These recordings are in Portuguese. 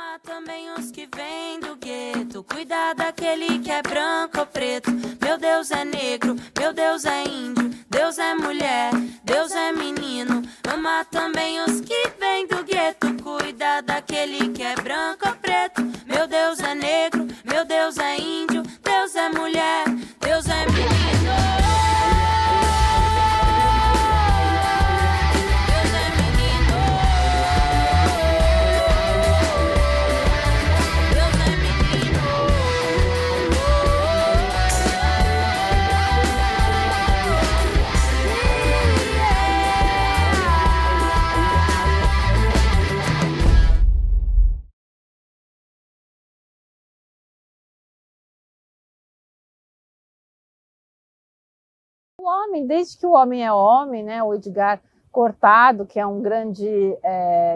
Ama também os que vêm do gueto. Cuida daquele que é branco ou preto. Meu Deus é negro, meu Deus é índio. Deus é mulher, Deus é menino. Ama também os que vêm do gueto. Cuida daquele que é branco ou preto. Meu Deus é negro, meu Deus é índio. Deus é mulher, Deus é menino. O homem, desde que o homem é homem, né, o Edgar Cortado, que é um grande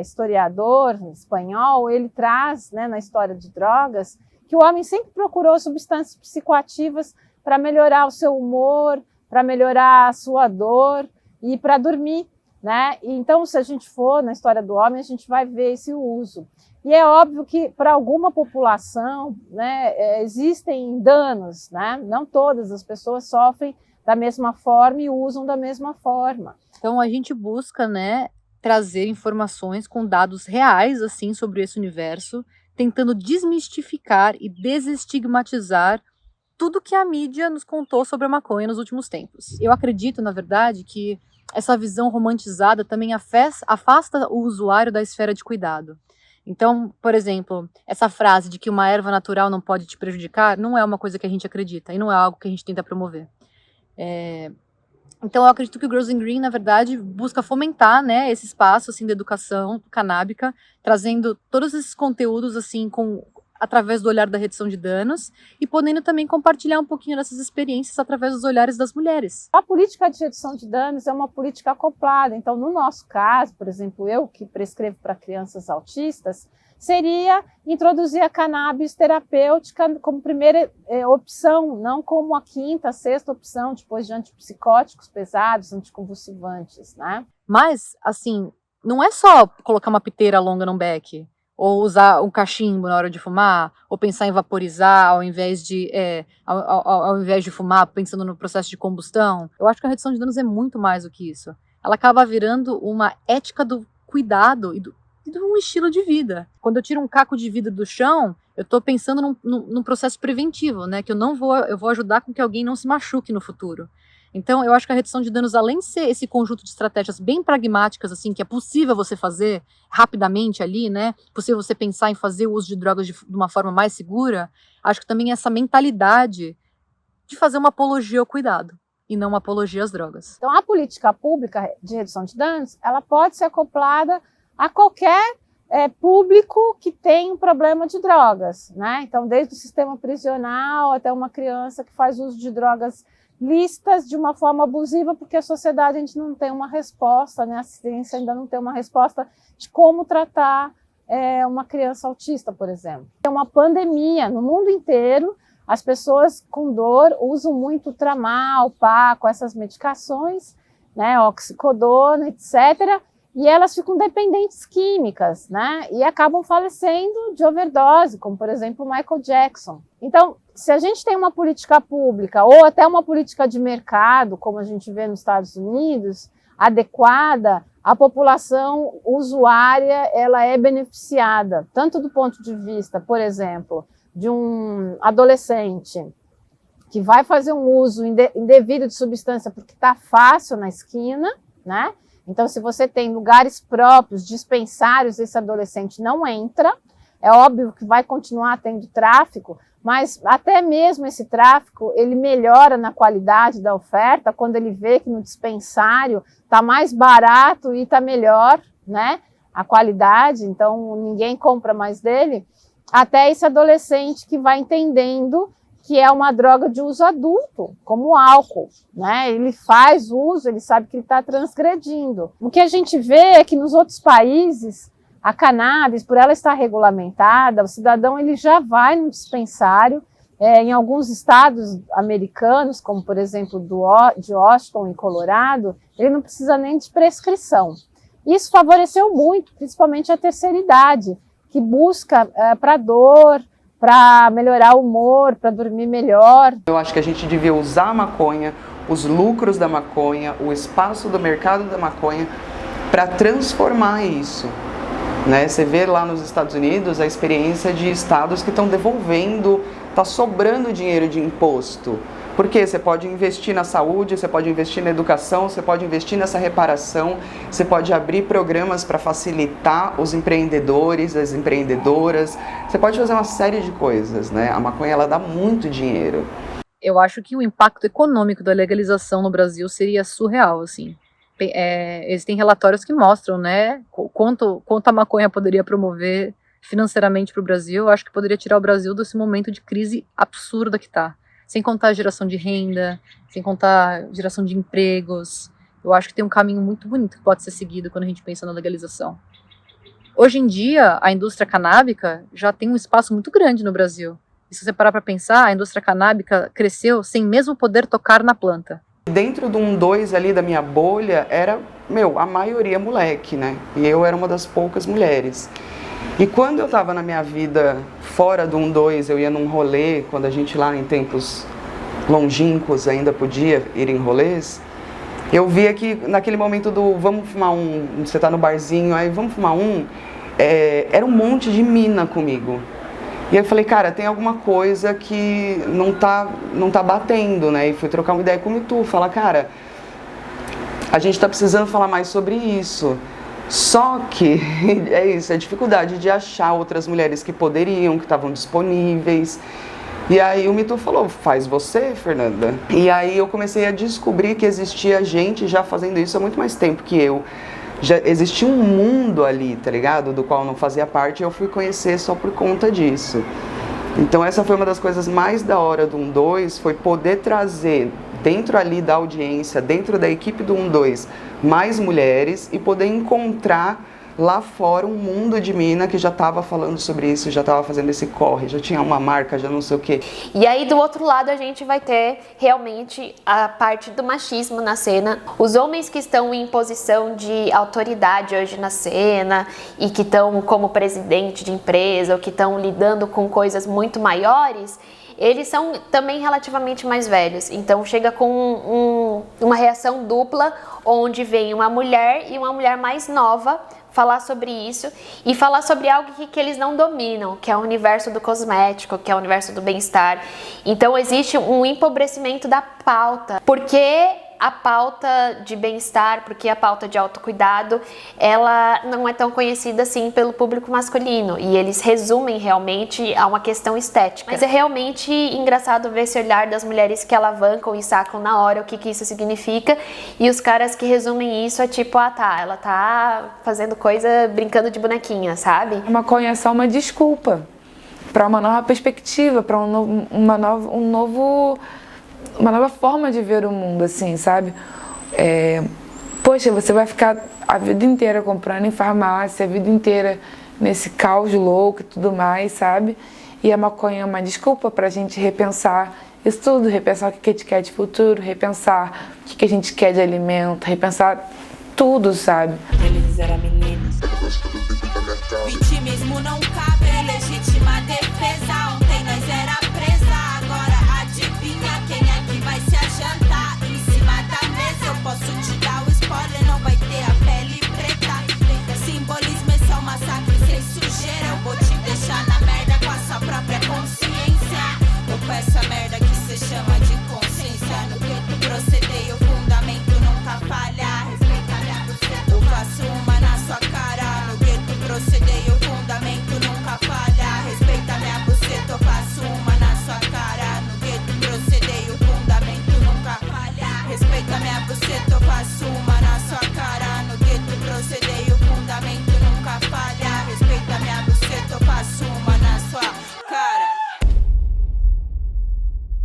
historiador espanhol, ele traz, né, na história de drogas, que o homem sempre procurou substâncias psicoativas para melhorar o seu humor, para melhorar a sua dor e para dormir, né? Então, se a gente for na história do homem, a gente vai ver esse uso. E é óbvio que para alguma população, né, existem danos, né? Não todas as pessoas sofrem da mesma forma e usam da mesma forma. Então a gente busca, né, trazer informações com dados reais assim sobre esse universo, tentando desmistificar e desestigmatizar tudo que a mídia nos contou sobre a maconha nos últimos tempos. Eu acredito, na verdade, que essa visão romantizada também afasta o usuário da esfera de cuidado. Então, por exemplo, essa frase de que uma erva natural não pode te prejudicar não é uma coisa que a gente acredita e não é algo que a gente tenta promover. Então eu acredito que o Girls in Green, na verdade, busca fomentar, né, esse espaço assim, de educação canábica, trazendo todos esses conteúdos assim, através do olhar da redução de danos e podendo também compartilhar um pouquinho dessas experiências através dos olhares das mulheres. A política de redução de danos é uma política acoplada. Então, no nosso caso, por exemplo, eu que prescrevo para crianças autistas, seria introduzir a cannabis terapêutica como primeira opção, não como a quinta, sexta opção, depois de antipsicóticos pesados, anticonvulsivantes, né? Mas, assim, não é só colocar uma piteira longa num beck, ou usar um cachimbo na hora de fumar, ou pensar em vaporizar ao invés de fumar, pensando no processo de combustão. Eu acho que a redução de danos é muito mais do que isso. Ela acaba virando uma ética do cuidado e de um estilo de vida. Quando eu tiro um caco de vidro do chão, eu estou pensando num processo preventivo, né? Que eu vou ajudar com que alguém não se machuque no futuro. Então, eu acho que a redução de danos, além de ser esse conjunto de estratégias bem pragmáticas, assim, que é possível você fazer rapidamente ali, né? Possível você pensar em fazer o uso de drogas de uma forma mais segura, acho que também é essa mentalidade de fazer uma apologia ao cuidado e não uma apologia às drogas. Então, a política pública de redução de danos, ela pode ser acoplada a qualquer público que tem um problema de drogas, né? Então, desde o sistema prisional até uma criança que faz uso de drogas listas de uma forma abusiva, porque a sociedade a gente não tem uma resposta, né? A ciência ainda não tem uma resposta de como tratar uma criança autista, por exemplo. É uma pandemia no mundo inteiro, as pessoas com dor usam muito Tramal, Paco, essas medicações, né? Oxicodona, etc., e elas ficam dependentes químicas, né? E acabam falecendo de overdose, como, por exemplo, o Michael Jackson. Então, se a gente tem uma política pública ou até uma política de mercado, como a gente vê nos Estados Unidos, adequada, a população usuária ela é beneficiada, tanto do ponto de vista, por exemplo, de um adolescente que vai fazer um uso indevido de substância porque está fácil na esquina, né? Então, se você tem lugares próprios, dispensários, esse adolescente não entra. É óbvio que vai continuar tendo tráfico, mas até mesmo esse tráfico, ele melhora na qualidade da oferta quando ele vê que no dispensário está mais barato e está melhor, né, a qualidade, então ninguém compra mais dele. Até esse adolescente que vai entendendo que é uma droga de uso adulto, como o álcool, né? Ele faz uso, ele sabe que ele está transgredindo. O que a gente vê é que nos outros países, a cannabis, por ela estar regulamentada, o cidadão ele já vai no dispensário, em alguns estados americanos, como por exemplo de Washington e Colorado, ele não precisa nem de prescrição. Isso favoreceu muito, principalmente a terceira idade, que busca para dor, para melhorar o humor, para dormir melhor. Eu acho que a gente devia usar a maconha, os lucros da maconha, o espaço do mercado da maconha para transformar isso. Né? Você vê lá nos Estados Unidos a experiência de estados que estão devolvendo, está sobrando dinheiro de imposto. Porque você pode investir na saúde, você pode investir na educação, você pode investir nessa reparação, você pode abrir programas para facilitar os empreendedores, as empreendedoras, você pode fazer uma série de coisas, né? A maconha, ela dá muito dinheiro. Eu acho que o impacto econômico da legalização no Brasil seria surreal, assim. Existem relatórios que mostram, né, quanto a maconha poderia promover financeiramente para o Brasil. Eu acho que poderia tirar o Brasil desse momento de crise absurda que está. Sem contar a geração de renda, sem contar a geração de empregos. Eu acho que tem um caminho muito bonito que pode ser seguido quando a gente pensa na legalização. Hoje em dia, a indústria canábica já tem um espaço muito grande no Brasil. E se você parar para pensar, a indústria canábica cresceu sem mesmo poder tocar na planta. Dentro do 1-2 ali da minha bolha, era, a maioria moleque, né? E eu era uma das poucas mulheres. E quando eu estava na minha vida fora do 1-2, eu ia num rolê, quando a gente lá em tempos longínquos ainda podia ir em rolês, eu via que naquele momento do vamos fumar um, você tá no barzinho, aí vamos fumar um, era um monte de mina comigo. E aí eu falei, cara, tem alguma coisa que não tá batendo, né? E fui trocar uma ideia com o Mitu, falar, cara, a gente tá precisando falar mais sobre isso. Só que é isso, a dificuldade de achar outras mulheres que poderiam, que estavam disponíveis. E aí o Mitu falou, faz você, Fernanda. E aí eu comecei a descobrir que existia gente já fazendo isso há muito mais tempo que eu. Já existia um mundo ali, tá ligado? Do qual eu não fazia parte, e eu fui conhecer só por conta disso. Então essa foi uma das coisas mais da hora do 1-2, foi poder trazer dentro ali da audiência, dentro da equipe do 1-2, mais mulheres e poder encontrar lá fora um mundo de mina que já estava falando sobre isso, já estava fazendo esse corre, já tinha uma marca, já não sei o quê. E aí do outro lado a gente vai ter realmente a parte do machismo na cena. Os homens que estão em posição de autoridade hoje na cena e que estão como presidente de empresa ou que estão lidando com coisas muito maiores, eles são também relativamente mais velhos, então chega com uma reação dupla, onde vem uma mulher e uma mulher mais nova falar sobre isso e falar sobre algo que eles não dominam, que é o universo do cosmético, que é o universo do bem-estar. Então existe um empobrecimento da pauta, porque a pauta de bem-estar, porque a pauta de autocuidado, ela não é tão conhecida assim pelo público masculino, e eles resumem realmente a uma questão estética. Mas é realmente engraçado ver esse olhar das mulheres que alavancam e sacam na hora o que isso significa, e os caras que resumem isso é tipo, ela tá fazendo coisa brincando de bonequinha, sabe? A maconha é só uma desculpa para uma nova perspectiva, para uma nova forma de ver o mundo, assim, sabe? Poxa, você vai ficar a vida inteira comprando em farmácia, a vida inteira nesse caos louco e tudo mais, sabe? E a maconha é uma desculpa pra gente repensar isso tudo, repensar o que a gente quer de futuro, repensar o que a gente quer de alimento, repensar tudo, sabe? Eles eram meninos. Vitimismo não cabe.